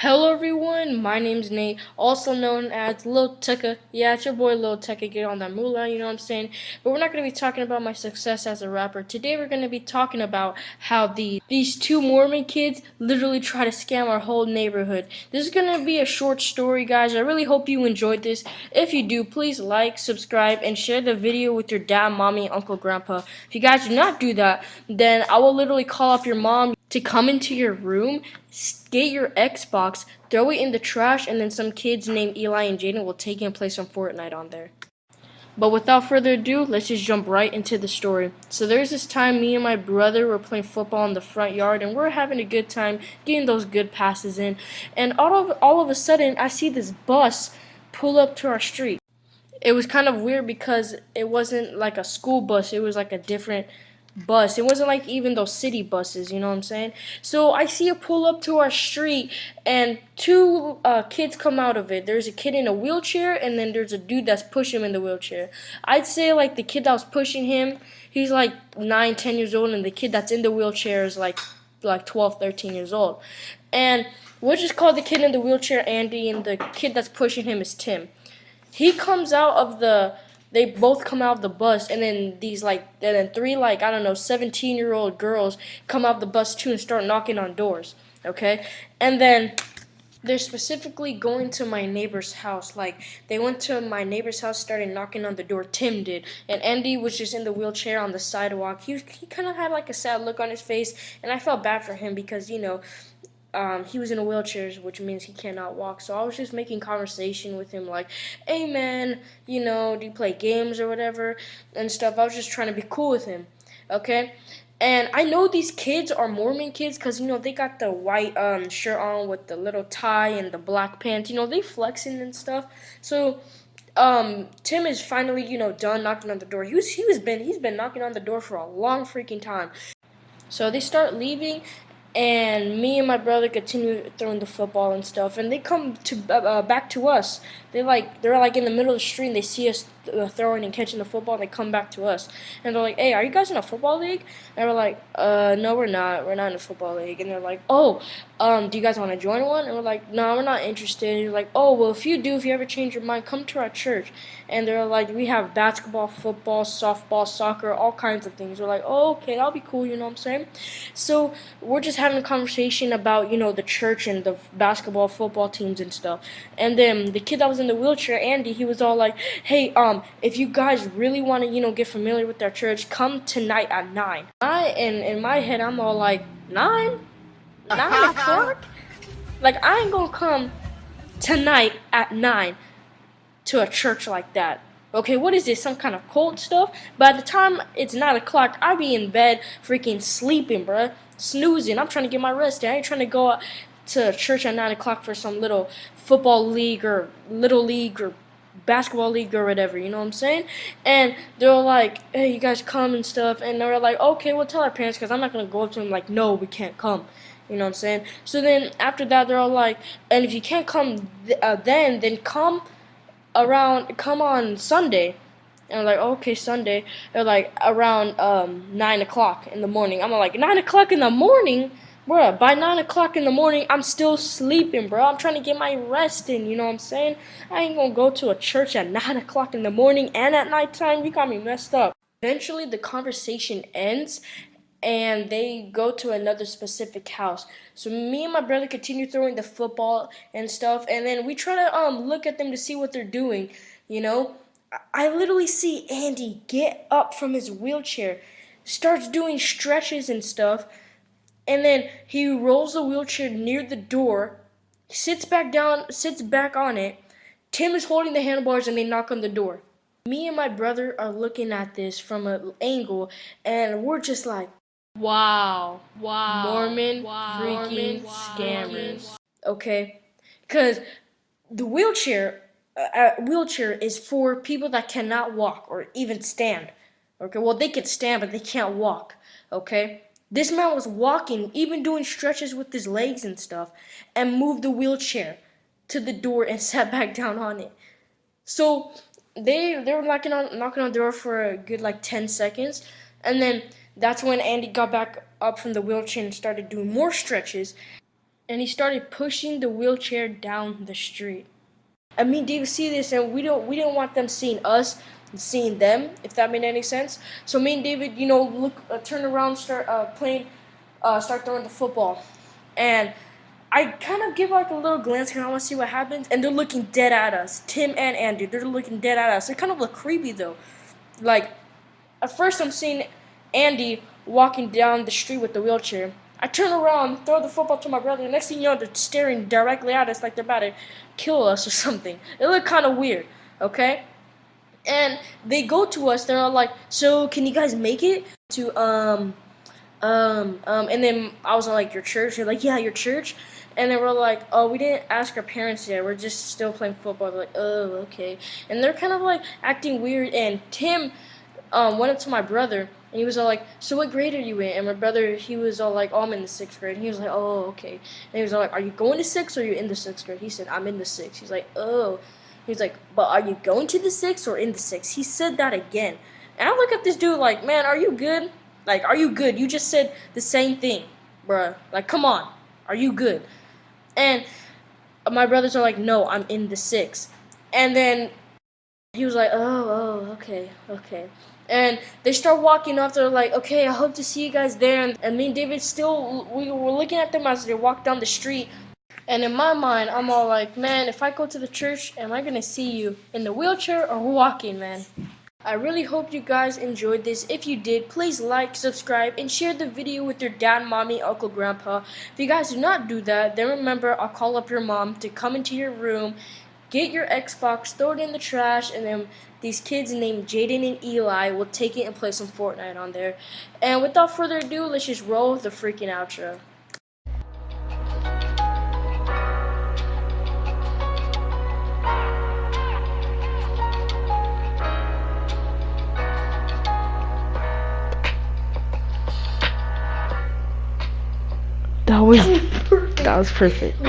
Hello everyone, my name's Nate, also known as Lil Ticka. Yeah, it's your boy Lil Ticka, get on that moolah, you know what I'm saying? But we're not going to be talking about my success as a rapper. Today we're going to be talking about how these two Mormon kids literally try to scam our whole neighborhood. This is going to be a short story, guys. I really hope you enjoyed this. If you do, please like, subscribe, and share the video with your dad, mommy, uncle, grandpa. If you guys do not do that, then I will literally call up your mom to come into your room, get your Xbox, throw it in the trash, and then some kids named Eli and Jaden will take it and play some Fortnite on there. But without further ado, let's just jump right into the story. So there's this time me and my brother were playing football in the front yard, and we're having a good time getting those good passes in. And all of a sudden, I see this bus pull up to our street. It was kind of weird because it wasn't like a school bus. It was like a different bus. It wasn't like even those city buses, you know what I'm saying? So I see it pull up to our street, and two kids come out of it. There's a kid in a wheelchair, and then there's a dude that's pushing him in the wheelchair. I'd say like the kid that was pushing him, he's like 9, 10 years old, and the kid that's in the wheelchair is like 12, 13 years old. And we'll just call the kid in the wheelchair Andy, and the kid that's pushing him is Tim. He comes out of they both come out of the bus, and then three, I don't know, 17-year-old girls come out of the bus too and start knocking on doors, okay? And then they're specifically going to my neighbor's house. Like, they went to my neighbor's house, started knocking on the door. Tim did. And Andy was just in the wheelchair on the sidewalk. He kind of had like a sad look on his face, and I felt bad for him because, you know, he was in a wheelchair, which means he cannot walk. So I was just making conversation with him, like, hey man, you know, do you play games or whatever and stuff. I was just trying to be cool with him, okay? And I know these kids are Mormon kids because, you know, they got the white shirt on with the little tie and the black pants. You know, they flexing and stuff. So Tim is finally, you know, done knocking on the door. He's been knocking on the door for a long freaking time. So they start leaving, and me and my brother continue throwing the football and stuff, and they come to back to us. They're like in the middle of the street, and they see us throwing and catching the football, and they come back to us, and they're like, hey, are you guys in a football league? And we're like, no, we're not in a football league. And they're like, oh, do you guys want to join one? And we're like, no, we're not interested. And they're like, oh, well, if you ever change your mind, come to our church. And they're like, we have basketball, football, softball, soccer, all kinds of things. We're like, oh, okay, that'll be cool, you know what I'm saying? So we're just having a conversation about, you know, the church and the basketball, football teams and stuff. And then the kid that was in the wheelchair, Andy, he was all like, hey, if you guys really want to, you know, get familiar with our church, come tonight at 9. In my head, I'm all like, 9? 9 o'clock? Like, I ain't gonna come tonight at 9 to a church like that. Okay, what is this, some kind of cult stuff? By the time it's 9 o'clock, I be in bed freaking sleeping, bruh. Snoozing. I'm trying to get my rest in. I ain't trying to go out to church at 9 o'clock for some little football league or little league or basketball league or whatever, you know what I'm saying? And they're like, hey, you guys come and stuff. And they're like, okay, we'll tell our parents, because I'm not going to go up to them like, no, we can't come. You know what I'm saying? So then after that, they're all like, and if you can't come then come on Sunday. And I'm like, okay, Sunday. They're like, around 9 o'clock in the morning. I'm like, 9 o'clock in the morning? Bruh, by 9 o'clock in the morning, I'm still sleeping, bro. I'm trying to get my rest in, you know what I'm saying? I ain't gonna go to a church at 9 o'clock in the morning and at nighttime. You got me messed up. Eventually, the conversation ends, and they go to another specific house. So me and my brother continue throwing the football and stuff, and then we try to look at them to see what they're doing, you know? I literally see Andy get up from his wheelchair, starts doing stretches and stuff, and then he rolls the wheelchair near the door, sits back on it. Tim is holding the handlebars, and they knock on the door. Me and my brother are looking at this from an angle, and we're just like, wow, Mormon freaking scammers. Okay? Because the wheelchair is for people that cannot walk or even stand. Okay? Well, they can stand, but they can't walk. Okay? This man was walking, even doing stretches with his legs and stuff, and moved the wheelchair to the door and sat back down on it. So they were knocking on the door for a good 10 seconds, and then That's when Andy got back up from the wheelchair and started doing more stretches, and he started pushing the wheelchair down the street. I mean, David see this, and we didn't want them seeing us, and seeing them, if that made any sense. So me and David, turn around, start playing, start throwing the football, and I kind of give like a little glance because I want to see what happens, and they're looking dead at us. Tim and Andy, they're looking dead at us. They kind of look creepy though. Like, at first I'm seeing Andy walking down the street with the wheelchair. I turn around, throw the football to my brother, and next thing you know, they're staring directly at us like they're about to kill us or something. It looked kind of weird, okay? And they go to us, they're all like, so can you guys make it to, and then I was like, your church? They're like, yeah, your church. And they were like, oh, we didn't ask our parents yet. We're just still playing football. They're like, oh, okay. And they're kind of like acting weird. And Tim went up to my brother, and he was all like, so what grade are you in? And my brother, he was all like, oh, I'm in the 6th grade. And he was like, oh, okay. And he was all like, are you going to 6th or are you in the 6th grade? He said, I'm in the 6th. He's like, oh. He was like, but are you going to the 6th or in the 6th? He said that again. And I look at this dude like, man, are you good? Like, are you good? You just said the same thing, bruh. Like, come on. Are you good? And my brothers are like, no, I'm in the 6th. And then he was like, oh, okay. And they start walking off. They're like, okay, I hope to see you guys there. And me and David we were looking at them as they walked down the street. And in my mind, I'm all like, man, if I go to the church, am I going to see you in the wheelchair or walking, man? I really hope you guys enjoyed this. If you did, please like, subscribe, and share the video with your dad, mommy, uncle, grandpa. If you guys do not do that, then remember, I'll call up your mom to come into your room, get your Xbox, throw it in the trash, and then these kids named Jaden and Eli will take it and play some Fortnite on there. And without further ado, let's just roll the freaking outro. That was perfect.